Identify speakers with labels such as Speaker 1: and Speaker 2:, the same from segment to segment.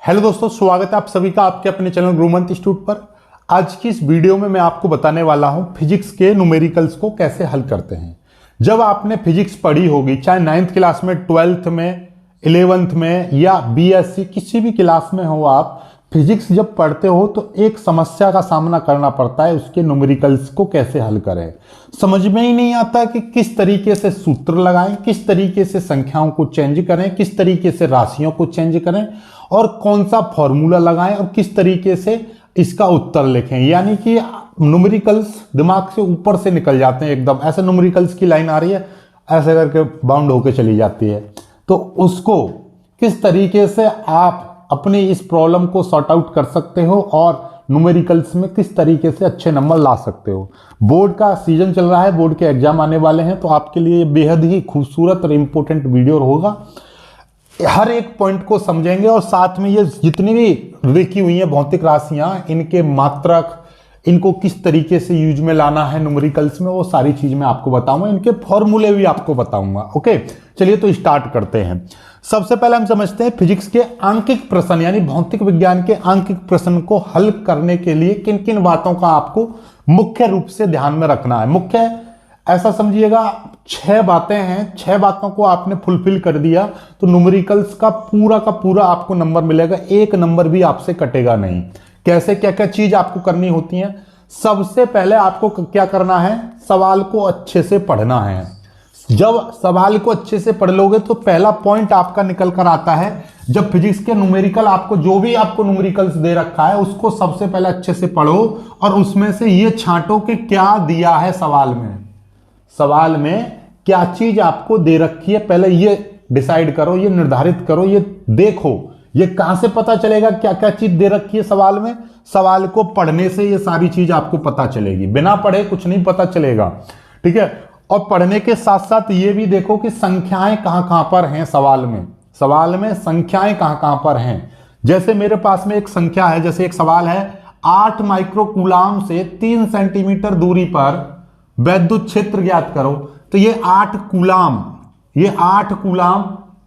Speaker 1: Hello दोस्तों, स्वागत है आप सभी का आपके अपने चैनल गुरुमंत इंस्टीट्यूट पर। आज की इस वीडियो में मैं आपको बताने वाला हूं फिजिक्स के न्यूमेरिकल्स को कैसे हल करते हैं। जब आपने फिजिक्स पढ़ी होगी, चाहे 9th क्लास में, 12th में, 11th में या बीएससी किसी भी क्लास में हो, आप फिजिक्स जब पढ़ते हो तो एक समस्या का सामना करना पड़ता है, उसके न्यूमेरिकल्स को कैसे हल करें। समझ में ही नहीं आता कि किस तरीके से सूत्र लगाएं, किस तरीके से संख्याओं को चेंज करें, किस तरीके से राशियों को चेंज करें और कौन सा फॉर्मूला लगाएं और किस तरीके से इसका उत्तर लिखें। यानी कि न्यूमेरिकल्स दिमाग से ऊपर से निकल जाते हैं एकदम। ऐसे न्यूमेरिकल्स की लाइन आ रही है, ऐसे करके बाउंड होकर चली जाती है। तो उसको किस तरीके से आप अपनी इस प्रॉब्लम को सॉर्ट आउट कर सकते हो और न्यूमेरिकल्स में किस तरीके से अच्छे नंबर ला सकते हो। बोर्ड का सीजन चल रहा है, बोर्ड के एग्जाम आने वाले हैं, तो आपके लिए बेहद ही खूबसूरत और इम्पोर्टेंट वीडियो होगा। हर एक पॉइंट को समझेंगे और साथ में ये जितनी भी लिखी हुई हैं भौतिक राशियां, इनके मात्रक, इनको किस तरीके से यूज में लाना है न्यूमेरिकल्स में, वो सारी चीज मैं आपको बताऊंगा। इनके फॉर्मूले भी आपको बताऊंगा। ओके, चलिए तो स्टार्ट करते हैं। सबसे पहले हम समझते हैं फिजिक्स के आंकिक प्रश्न, यानी भौतिक विज्ञान के आंकिक प्रश्न को हल करने के लिए किन किन बातों का आपको मुख्य रूप से ध्यान में रखना है। मुख्य ऐसा समझिएगा, 6 बातें हैं, 6 बातों को आपने फुलफिल कर दिया तो न्यूमेरिकल्स का पूरा आपको नंबर मिलेगा, एक नंबर भी आपसे कटेगा नहीं। कैसे, क्या क्या चीज आपको करनी होती है। सबसे पहले आपको क्या करना है, सवाल को अच्छे से पढ़ना है। जब सवाल को अच्छे से पढ़ लोगे तो पहला पॉइंट आपका निकल कर आता है। जब फिजिक्स के न्यूमेरिकल आपको, जो भी आपको न्यूमेरिकल्स दे रखा है, उसको सबसे पहले अच्छे से पढ़ो और उसमें से ये छांटो कि क्या दिया है सवाल में। सवाल में क्या चीज आपको दे रखी है, पहले ये डिसाइड करो, ये निर्धारित करो, ये देखो। ये कहां से पता चलेगा क्या क्या चीज दे रखी है सवाल में? सवाल को पढ़ने से ये सारी चीज आपको पता चलेगी। बिना पढ़े कुछ नहीं पता चलेगा, ठीक है। और पढ़ने के साथ साथ ये भी देखो कि संख्याएं कहां कहां पर हैं सवाल में। सवाल में संख्याएं कहां कहां पर हैं। जैसे मेरे पास में एक संख्या है, जैसे एक सवाल है, 8 माइक्रोकूलाम से 3 सेंटीमीटर दूरी पर वैद्युत क्षेत्र ज्ञात करो। तो ये 8 कूलाम, ये 8 कूलाम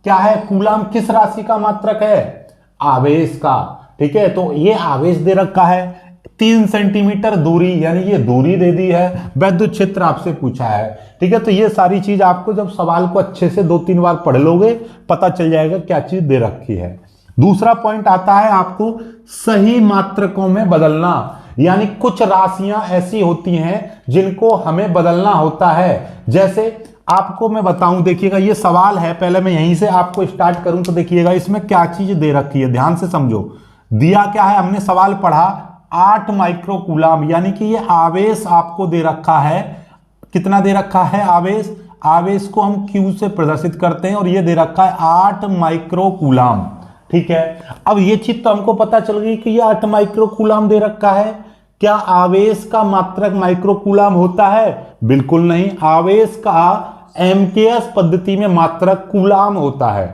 Speaker 1: क्या है? कूलाम किस राशि का मात्रक है? आवेश का, ठीक है। तो ये आवेश दे रखा है, 3 सेंटीमीटर दूरी, यानी ये दूरी दे दी है, वैद्युत क्षेत्र आपसे पूछा है, ठीक है। तो ये सारी चीज आपको जब सवाल को अच्छे से 2-3 बार पढ़ लोगे पता चल जाएगा क्या चीज दे रखी है। दूसरा पॉइंट आता है आपको सही मात्रकों में बदलना। यानी कुछ राशियां ऐसी होती हैं जिनको हमें बदलना होता है। जैसे आपको मैं बताऊं, देखिएगा ये सवाल है, पहले मैं यहीं से आपको स्टार्ट करूं तो देखिएगा इसमें क्या चीज दे रखी है, ध्यान से समझो। दिया क्या है, हमने सवाल पढ़ा 8 माइक्रोकूलाम, यानी कि ये आवेश आपको दे रखा है। कितना दे रखा है आवेश? आवेश को हम Q से प्रदर्शित करते हैं और ये दे रखा है 8 माइक्रोकूलाम, ठीक है। अब ये चीज तो हमको पता चल गई कि ये 8 माइक्रोकूलाम दे रखा है। क्या आवेश का मात्रक माइक्रोकूलाम होता है? बिल्कुल नहीं। आवेश का एमकेएस पद्धति में मात्रक कूलाम होता है।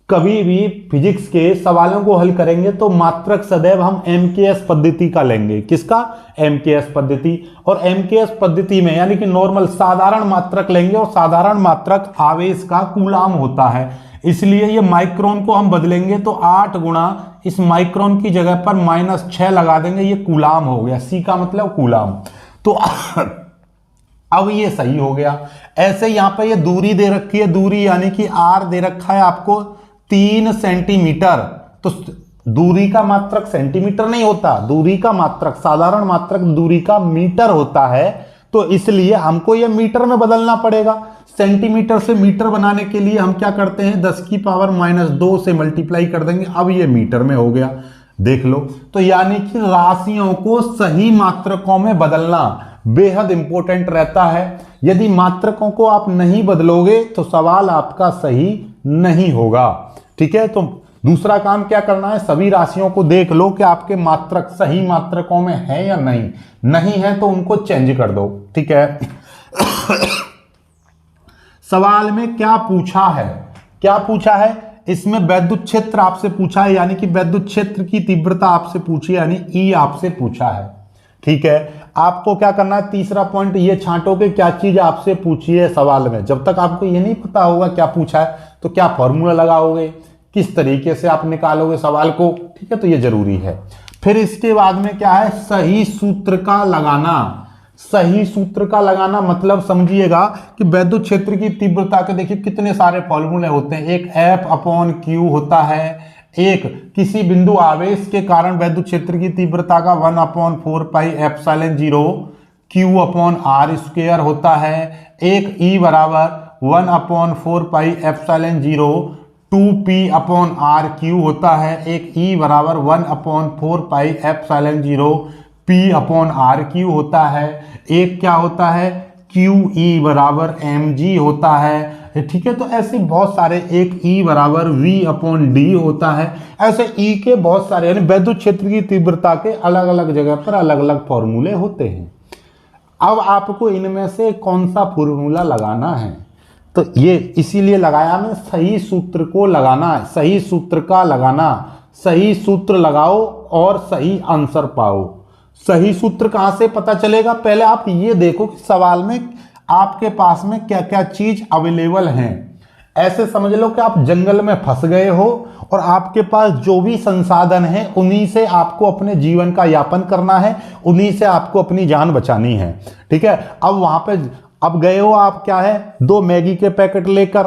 Speaker 1: कभी भी फिजिक्स के सवालों को हल करेंगे तो मात्रक सदैव हम एमकेएस पद्धति का लेंगे। किसका? एमकेएस पद्धति। और एमकेएस पद्धति में यानी कि नॉर्मल साधारण मात्रक लेंगे और साधारण मात्रक आवेश का कूलाम होता है। इसलिए ये माइक्रोन को हम बदलेंगे तो 8 गुणा इस माइक्रोन की जगह पर -6 लगा देंगे, ये कूलाम हो गया। सी का मतलब कूलाम। तो अब ये सही हो गया। ऐसे यहां पर ये दूरी दे रखी है, दूरी यानी कि आर दे रखा है आपको 3 सेंटीमीटर। तो दूरी का मात्रक सेंटीमीटर नहीं होता, दूरी का मात्रक, साधारण मात्रक दूरी का मीटर होता है। तो इसलिए हमको ये मीटर में बदलना पड़ेगा। सेंटीमीटर से मीटर बनाने के लिए हम क्या करते हैं, 10 की पावर -2 से मल्टीप्लाई कर देंगे। अब ये मीटर में हो गया, देख लो। तो यानी कि राशियों को सही मात्रकों में बदलना बेहद इंपॉर्टेंट रहता है। यदि मात्रकों को आप नहीं बदलोगे तो सवाल आपका सही नहीं होगा, ठीक है। तो दूसरा काम क्या करना है, सभी राशियों को देख लो कि आपके मात्रक सही मात्रकों में है या नहीं। नहीं है तो उनको चेंज कर दो, ठीक है। सवाल में क्या पूछा है, क्या पूछा है? इसमें वैद्युत क्षेत्र आपसे पूछा है, यानी कि वैद्युत क्षेत्र की तीव्रता आपसे पूछी है, यानी ई आपसे पूछा है, ठीक है। आपको क्या करना है, तीसरा पॉइंट ये छांटो कि क्या चीज आपसे पूछी है सवाल में। जब तक आपको ये नहीं पता होगा क्या पूछा है तो क्या फॉर्मूला लगाओगे, किस तरीके से आप निकालोगे सवाल को, ठीक है, तो ये जरूरी है। फिर इसके बाद में क्या है, सही सूत्र का लगाना। सही सूत्र का लगाना मतलब समझिएगा कि विद्युत क्षेत्र की तीव्रता के देखिए कितने सारे फॉर्मूले होते हैं। एक F/Q होता है, एक किसी बिंदु आवेश के कारण विद्युत क्षेत्र की तीव्रता का 1/4πε0 Q/r² होता है, एक E बराबर 1/4πε0 2p/r³ होता है, एक E बराबर 1/4πε0 p/r³ होता है, एक क्या होता है QE बराबर mg होता है, ठीक है। तो ऐसे बहुत सारे, एक E बराबर V/d होता है। ऐसे E के बहुत सारे, यानी विद्युत क्षेत्र की तीव्रता के अलग अलग जगह पर अलग अलग फॉर्मूले होते हैं। अब आपको इनमें से कौन सा फॉर्मूला लगाना है, तो ये इसीलिए लगाया मैं, सही सूत्र को लगाना है, सही सूत्र का लगाना। सही सूत्र लगाओ और सही आंसर पाओ। सही सूत्र कहां से पता चलेगा, पहले आप ये देखो कि सवाल में आपके पास में क्या क्या चीज अवेलेबल हैं। ऐसे समझ लो कि आप जंगल में फंस गए हो और आपके पास जो भी संसाधन है उन्हीं से आपको अपने जीवन का यापन करना है, उन्हीं से आपको अपनी जान बचानी है, ठीक है। अब वहां पे अब गए हो आप, क्या है, 2 मैगी के पैकेट लेकर,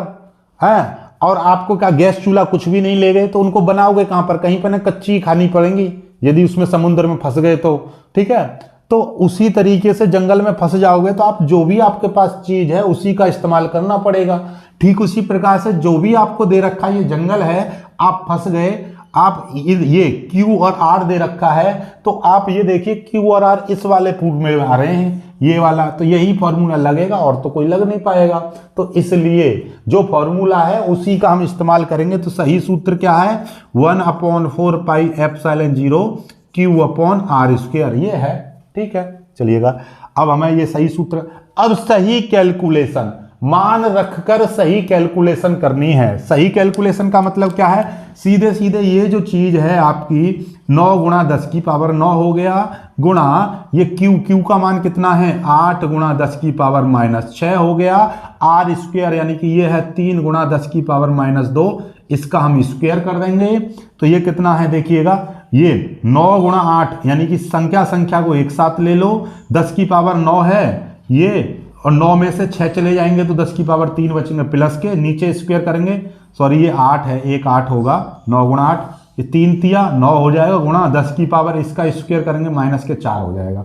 Speaker 1: हैं, और आपको क्या गैस चूल्हा कुछ भी नहीं ले गए, तो उनको बनाओगे कहां पर, कहीं पर ना कच्ची खानी पड़ेंगी यदि उसमें समुद्र में फंस गए तो, ठीक है। तो उसी तरीके से जंगल में फंस जाओगे तो आप जो भी आपके पास चीज है उसी का इस्तेमाल करना पड़ेगा। ठीक उसी प्रकार से जो भी आपको दे रखा है, ये जंगल है, आप फंस गए, आप ये Q और R दे रखा है, तो आप ये देखिए Q और R इस वाले पूर्व में आ रहे हैं, ये वाला, तो यही फॉर्मूला लगेगा और तो कोई लग नहीं पाएगा। तो इसलिए जो फॉर्मूला है उसी का हम इस्तेमाल करेंगे। तो सही सूत्र क्या है, 1/4πε0 Q/r², ये है, ठीक है। चलिएगा, अब हमें ये सही सूत्र, अब सही कैलकुलेशन मान रखकर सही कैलकुलेशन करनी है। सही कैलकुलेशन का मतलब क्या है, सीधे सीधे ये जो चीज है आपकी 9 × 10⁻9 हो गया, गुणा ये Q का मान कितना है 8 × 10⁻6 हो गया, R² यानी कि ये है 3 × 10⁻2, इसका हम स्क्वायर कर देंगे। तो ये कितना है देखिएगा, ये 9 × 8 यानी कि संख्या को एक साथ ले लो, 10⁻9 है ये, और 9 में से 6 चले जाएंगे तो 10⁻3 बचेंगे, प्लस के नीचे स्क्वायर करेंगे, सॉरी ये 8 है, एक 8 होगा, 9 × 8, ये 3 तिया 9 हो जाएगा, गुणा 10⁻, इसका स्क्वायर करेंगे माइनस के 4 हो जाएगा,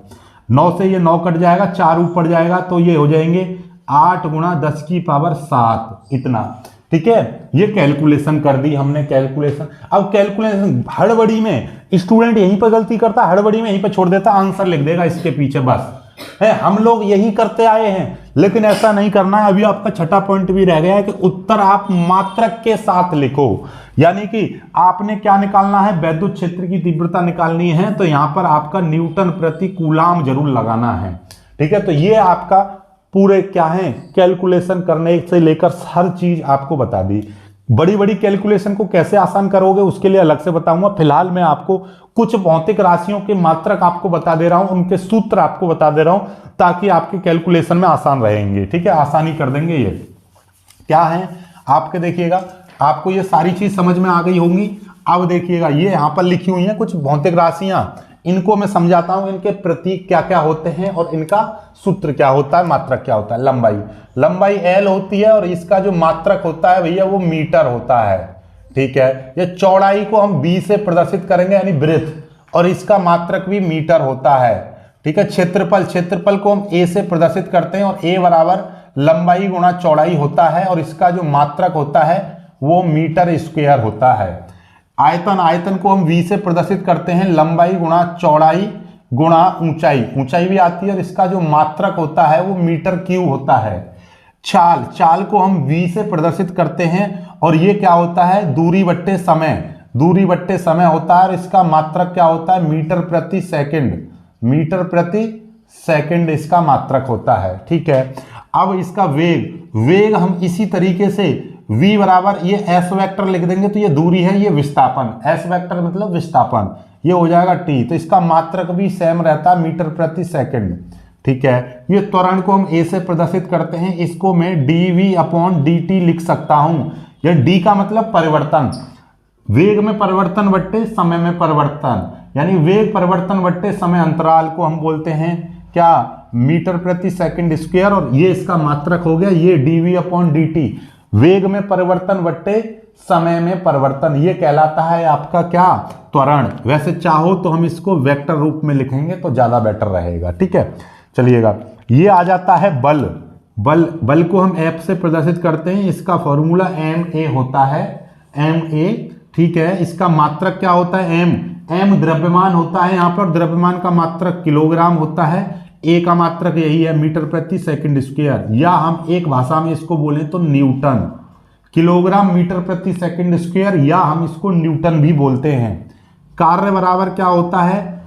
Speaker 1: 9 से ये 9 कट जाएगा, 4 ऊपर जाएगा, तो ये हो जाएंगे 8 × 10�7, इतना, ठीक है। ये कैलकुलेशन कर दी हमने, कैलकुलेशन। अब कैलकुलेशन हड़बड़ी में स्टूडेंट यहीं पर गलती करता है, हड़बड़ी में यहीं पर छोड़ देता, आंसर लिख देगा इसके पीछे, बस है, हम लोग यही करते आए हैं, लेकिन ऐसा नहीं करना है। अभी आपका छठा पॉइंट भी रह गया है कि उत्तर आप मात्रक के साथ लिखो, यानी कि आपने क्या निकालना है, विद्युत क्षेत्र की तीव्रता निकालनी है, तो यहां पर आपका न्यूटन प्रति कूलाम जरूर लगाना है, ठीक है। तो ये आपका पूरे क्या है, कैलकुलेशन करने से लेकर हर चीज आपको बता दी। बड़ी बड़ी कैलकुलेशन को कैसे आसान करोगे उसके लिए अलग से बताऊंगा। फिलहाल मैं आपको कुछ भौतिक राशियों के मात्रक आपको बता दे रहा हूं, उनके सूत्र आपको बता दे रहा हूं, ताकि आपके कैलकुलेशन में आसान रहेंगे, ठीक है, आसानी कर देंगे। ये क्या है आपके, देखिएगा, आपको ये सारी चीज समझ में आ गई होंगी। अब देखिएगा, ये यहां पर लिखी हुई है कुछ भौतिक राशियां, इनको मैं समझाता हूं, इनके प्रतीक क्या क्या होते हैं और इनका सूत्र क्या होता है, मात्रक क्या होता है। लंबाई L होती है और इसका जो मात्रक होता है भैया वो मीटर होता है, ठीक है। ये चौड़ाई को हम B से प्रदर्शित करेंगे, यानी ब्रेथ, और इसका मात्रक भी मीटर होता है, ठीक है। क्षेत्रफल को हम A से प्रदर्शित करते हैं और A बराबर लंबाई गुणा चौड़ाई होता है और इसका जो मात्रक होता है वो मीटर स्क्वायर होता है। आयतन को हम V से प्रदर्शित करते हैं, लंबाई गुणा चौड़ाई गुणा ऊंचाई भी आती है और इसका जो मात्रक होता है वो मीटर क्यूब होता है। चाल को हम V से प्रदर्शित करते हैं और ये क्या होता है, दूरी बट्टे समय होता है और इसका मात्रक क्या होता है, मीटर प्रति सेकंड इसका मात्रक होता है, ठीक है। अब इसका वेग हम इसी तरीके से v बराबर ये s वेक्टर लिख देंगे, तो ये दूरी है, ये विस्थापन, s वेक्टर मतलब विस्थापन, ये हो जाएगा t, तो इसका मात्रक भी सेम रहता है, मीटर प्रति सेकंड, ठीक है। ये त्वरण को हम a से प्रदर्शित करते हैं, इसको मैं dv/dt लिख सकता हूं। यह d का मतलब परिवर्तन, वेग में परिवर्तन बट्टे समय में परिवर्तन, यानी वेग परिवर्तन बट्टे समय अंतराल को हम बोलते हैं क्या, मीटर प्रति सेकंड स्क्वायर, और ये इसका मात्रक हो गया ये dv/dt। वेग में परिवर्तन बट्टे समय में परिवर्तन, ये कहलाता है आपका क्या, त्वरण। वैसे चाहो तो हम इसको वेक्टर रूप में लिखेंगे तो ज्यादा बेटर रहेगा, ठीक है। चलिएगा, ये आ जाता है बल। बल को हम F से प्रदर्शित करते हैं, इसका फॉर्मूला ma होता है, ma, ठीक है। इसका मात्रक क्या होता है, m द्रव्यमान होता है, यहाँ पर द्रव्यमान का मात्रक किलोग्राम होता है, a का मात्रक यही है मीटर प्रति सेकंड स्क्वायर, या हम एक भाषा में इसको बोलें तो न्यूटन, किलोग्राम मीटर प्रति सेकंड स्क्वायर, या हम इसको न्यूटन भी बोलते हैं। कार्य बराबर क्या होता है,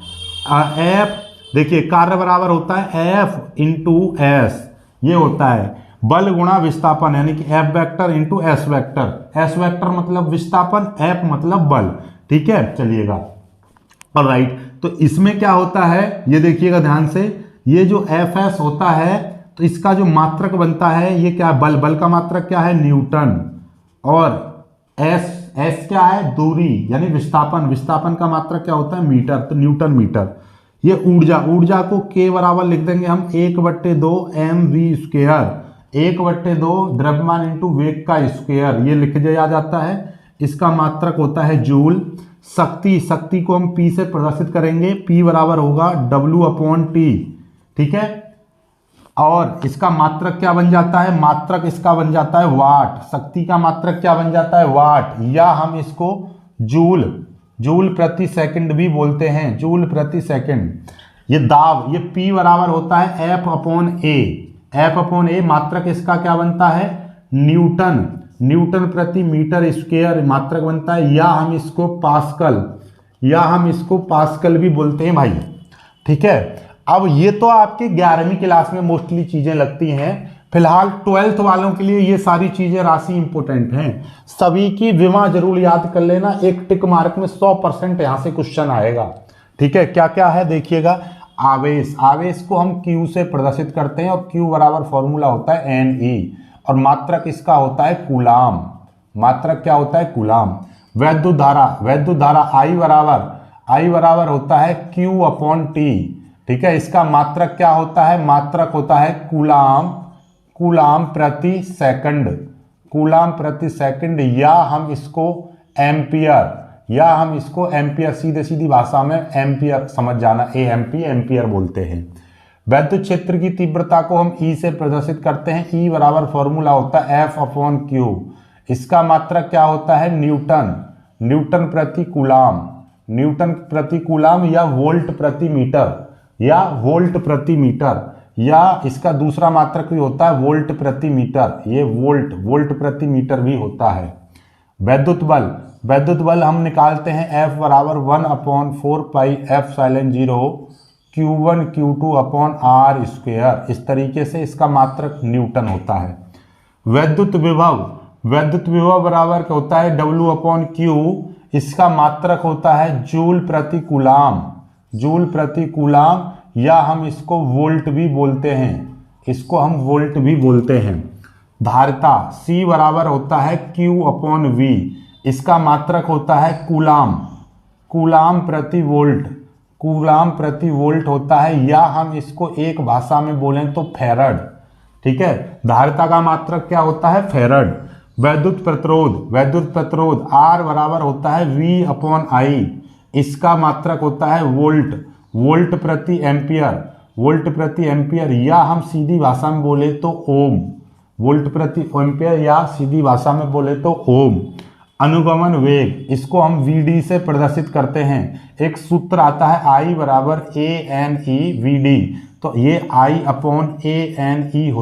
Speaker 1: F, देखिए कार्य बराबर होता है F इंटू एस, ये होता है बल गुणा विस्थापन, यानी कि F vector into S vector. S vector मतलब विस्थापन, F मतलब बल, ठीक है। चलिएगा, ऑलराइट, तो इसमें क्या होता है ये देखिएगा ध्यान से, ये जो Fs होता है तो इसका जो मात्रक बनता है ये क्या, बल का मात्रक क्या है, न्यूटन, और S क्या है, दूरी यानी विस्थापन का मात्रक क्या होता है, मीटर, तो न्यूटन मीटर। ये ऊर्जा को K बराबर लिख देंगे हम 1/2 mv², 1/2 द्रव्यमान इंटू वेग का स्क्वायर, ये लिख दिया जाता है। इसका मात्रक होता है जूल। शक्ति को हम P से प्रदर्शित करेंगे, P बराबर होगा W/T, ठीक है। और इसका मात्रक क्या बन जाता है, मात्रक इसका बन जाता है वाट, शक्ति का मात्रक क्या बन जाता है, वाट, या हम इसको जूल प्रति सेकंड भी बोलते हैं, जूल प्रति सेकंड। ये दाब, ये P बराबर होता है F/A, मात्रक इसका क्या बनता है, न्यूटन प्रति मीटर स्क्वायर मात्रक बनता है, या हम इसको पास्कल भी बोलते हैं भाई, ठीक है। अब ये तो आपके 11वीं क्लास में मोस्टली चीजें लगती हैं, फिलहाल 12th वालों के लिए ये सारी चीजें राशि इंपॉर्टेंट हैं, सभी की विमा जरूर याद कर लेना, एक टिक मार्क में 100% यहां से क्वेश्चन आएगा, ठीक है। क्या क्या है देखिएगा, आवेश को हम Q से प्रदर्शित करते हैं, और Q बराबर फॉर्मूला होता है Ne, और मात्रक इसका होता है कूलाम, मात्रक क्या होता है, कूलाम। वैद्युत धारा I बराबर होता है Q/T, ठीक है। इसका मात्रक क्या होता है, मात्रक होता है कूलाम प्रति सेकंड, या हम इसको एम्पियर, सीधी भाषा में एम्पियर समझ जाना, एम्पियर बोलते हैं। वैद्युत क्षेत्र की तीव्रता को हम E से प्रदर्शित करते हैं, E बराबर फॉर्मूला होता है F/Q। इसका मात्रक क्या होता है, न्यूटन प्रति कूलाम, या वोल्ट प्रति मीटर, या इसका दूसरा मात्रक भी होता है वोल्ट प्रति मीटर, ये वोल्ट प्रति मीटर भी होता है। वैद्युत बल हम निकालते हैं F बराबर 1/4πε0 Q1 Q2/r², इस तरीके से इसका मात्रक न्यूटन होता है। वैद्युत विभव बराबर क्या होता है, W/Q, इसका मात्रक होता है जूल प्रति कूलाम, या हम इसको वोल्ट भी बोलते हैं, धारिता C बराबर होता है Q/V, इसका मात्रक होता है कूलाम प्रति वोल्ट होता है, या हम इसको एक भाषा में बोलें तो फैरड, ठीक है। धारिता का मात्रक क्या होता है, फैरड। वैद्युत प्रतिरोध R बराबर होता है V/I, इसका मात्रक होता है वोल्ट प्रति एम्पियर, या हम सीधी भाषा में बोले तो ओम, वोल्ट प्रति एम्पियर, या सीधी भाषा में बोले तो ओम। अनुगमन वेग, इसको हम VD से प्रदर्शित करते हैं, एक सूत्र आता है I बराबर ANE/VD, तो ये I/ANE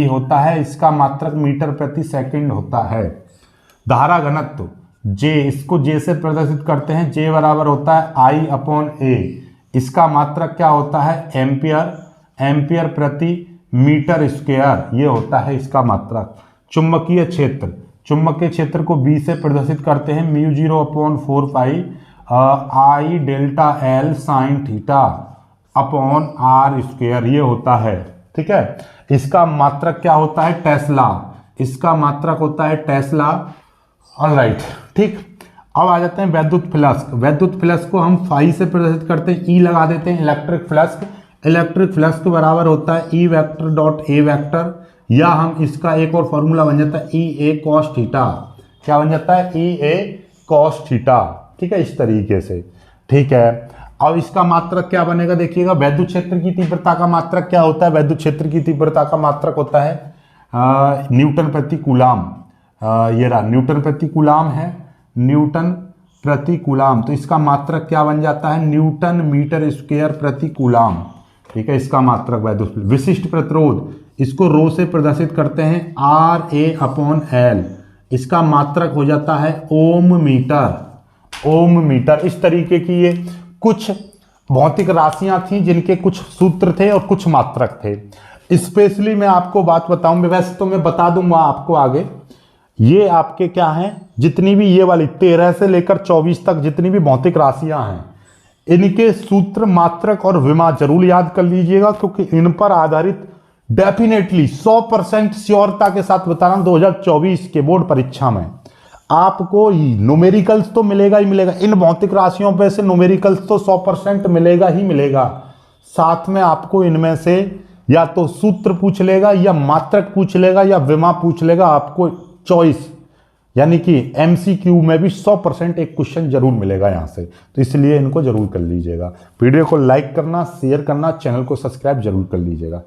Speaker 1: होता है, इसका मात्रक मीटर प्रति सेकंड होता है। धारा घनत्व J, इसको J से प्रदर्शित करते हैं, J बराबर होता है I/A, इसका मात्रक क्या होता है, एम्पियर प्रति मीटर स्क्वायर, ये होता है इसका मात्रक। चुंबकीय क्षेत्र को B से प्रदर्शित करते हैं, μ0/4π I delta L sin θ/r², ये होता है, ठीक है। इसका मात्रक क्या होता है, टेस्ला, इसका मात्रक होता है टेस्ला, ऑलराइट, ठीक। अब आ जाते हैं वैद्युत फ्लक्स। वैद्युत फ्लक्स को हम फाई से प्रदर्शित करते हैं, ई लगा देते हैं। इलेक्ट्रिक फ्लक्स, इलेक्ट्रिक फ्लक्स के बराबर होता है E vector dot A vector, या हम इसका एक और फॉर्मूला बन जाता है ई ए कॉस थीटा। क्या बन जाता है? ई ए कॉस थीटा, ठीक है, इस तरीके से, ठीक है। अब इसका मात्रक क्या बनेगा देखिएगा, वैद्युत क्षेत्र की तीव्रता का मात्रक क्या होता है? वैद्युत क्षेत्र की तीव्रता का मात्रक होता है न्यूटन प्रति कूलाम। ये रहा न्यूटन प्रति कूलाम है, न्यूटन प्रति कूलाम। तो इसका मात्रक क्या बन जाता है? न्यूटन मीटर स्क्वायर प्रति कूलाम, ठीक है, इसका मात्रक वैद्युत। विशिष्ट प्रतिरोध, इसको रो से प्रदर्शित करते हैं आर ए अपॉन एल, इसका मात्रक हो जाता है ओम मीटर, ओम मीटर। इस तरीके की ये कुछ भौतिक राशियां थी जिनके कुछ सूत्र थे और कुछ मात्रक थे। स्पेशली मैं आपको बात बताऊं, वैसे तो मैं बता दूंगा आपको आगे, ये आपके क्या हैं, जितनी भी ये वाली 13 से लेकर 24 तक जितनी भी भौतिक राशियां हैं, इनके सूत्र, मात्रक और विमा जरूर याद कर लीजिएगा, क्योंकि इन पर आधारित डेफिनेटली 100% श्योरता के साथ बता रहा हूं 2024 के बोर्ड परीक्षा में आपको न्यूमेरिकल्स तो मिलेगा ही मिलेगा। इन भौतिक राशियों पे से न्यूमेरिकल्स तो 100% मिलेगा ही मिलेगा। साथ में आपको इनमें से या तो सूत्र पूछ लेगा, या मात्रक पूछ लेगा, या विमा पूछ लेगा। आपको चॉइस यानी कि एमसीक्यू में भी 100% एक क्वेश्चन जरूर मिलेगा यहां से, तो इसलिए इनको जरूर कर लीजिएगा। वीडियो को लाइक करना, शेयर करना, चैनल को सब्सक्राइब जरूर कर लीजिएगा।